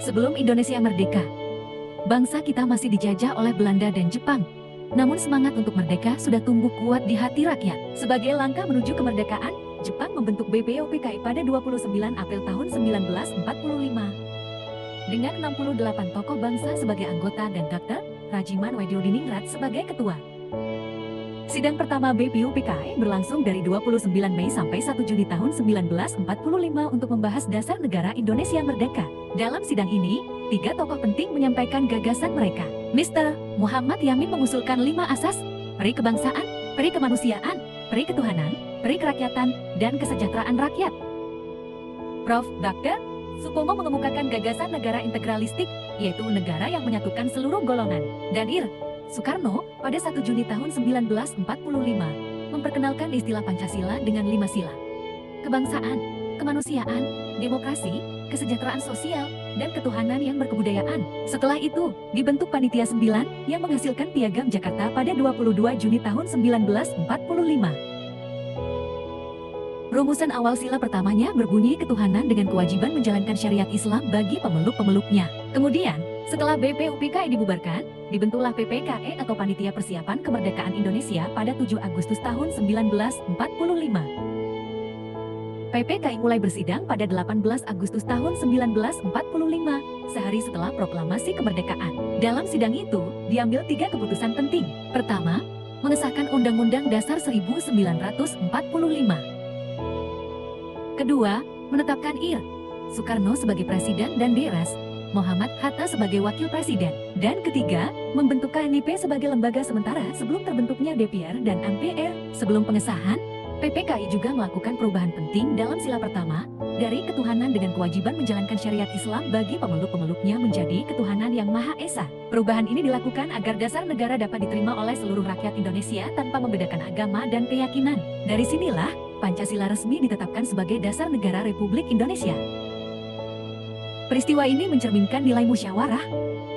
Sebelum Indonesia merdeka, bangsa kita masih dijajah oleh Belanda dan Jepang. Namun semangat untuk merdeka sudah tumbuh kuat di hati rakyat. Sebagai langkah menuju kemerdekaan, Jepang membentuk BPUPKI pada 29 April tahun 1945. Dengan 68 tokoh bangsa sebagai anggota dan Dr. Rajiman Weddiodiningrat sebagai ketua. Sidang pertama BPUPKI berlangsung dari 29 Mei sampai 1 Juni tahun 1945 untuk membahas dasar negara Indonesia merdeka. Dalam sidang ini, 3 tokoh penting menyampaikan gagasan mereka. Mr. Muhammad Yamin mengusulkan 5 asas: peri kebangsaan, peri kemanusiaan, peri ketuhanan, peri kerakyatan, dan kesejahteraan rakyat. Prof. Dr. Supomo mengemukakan gagasan negara integralistik, yaitu negara yang menyatukan seluruh golongan. Dan Ir. Soekarno, pada 1 Juni tahun 1945, memperkenalkan istilah Pancasila dengan 5 sila. Kebangsaan, kemanusiaan, demokrasi, kesejahteraan sosial, dan ketuhanan yang berkebudayaan. Setelah itu, dibentuk Panitia 9 yang menghasilkan Piagam Jakarta pada 22 Juni tahun 1945. Rumusan awal sila pertamanya berbunyi ketuhanan dengan kewajiban menjalankan syariat Islam bagi pemeluk-pemeluknya. Kemudian, setelah BPUPKI dibubarkan, dibentuklah PPKI atau Panitia Persiapan Kemerdekaan Indonesia pada 7 Agustus tahun 1945. PPKI mulai bersidang pada 18 Agustus tahun 1945, sehari setelah proklamasi kemerdekaan. Dalam sidang itu, diambil 3 keputusan penting. Pertama, mengesahkan Undang-Undang Dasar 1945. Kedua, menetapkan Ir. Soekarno sebagai Presiden dan Drs. Muhammad Hatta sebagai Wakil Presiden. Dan ketiga, membentuk KNIP sebagai lembaga sementara sebelum terbentuknya DPR dan MPR. Sebelum pengesahan, PPKI juga melakukan perubahan penting dalam sila pertama, dari ketuhanan dengan kewajiban menjalankan syariat Islam bagi pemeluk-pemeluknya menjadi ketuhanan yang Maha Esa. Perubahan ini dilakukan agar dasar negara dapat diterima oleh seluruh rakyat Indonesia tanpa membedakan agama dan keyakinan. Dari sinilah, Pancasila resmi ditetapkan sebagai dasar negara Republik Indonesia. Peristiwa ini mencerminkan nilai musyawarah,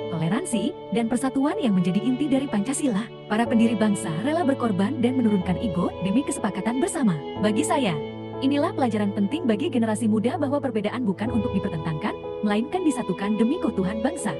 toleransi, dan persatuan yang menjadi inti dari Pancasila. Para pendiri bangsa rela berkorban dan menurunkan ego demi kesepakatan bersama. Bagi saya, inilah pelajaran penting bagi generasi muda bahwa perbedaan bukan untuk dipertentangkan, melainkan disatukan demi keutuhan bangsa.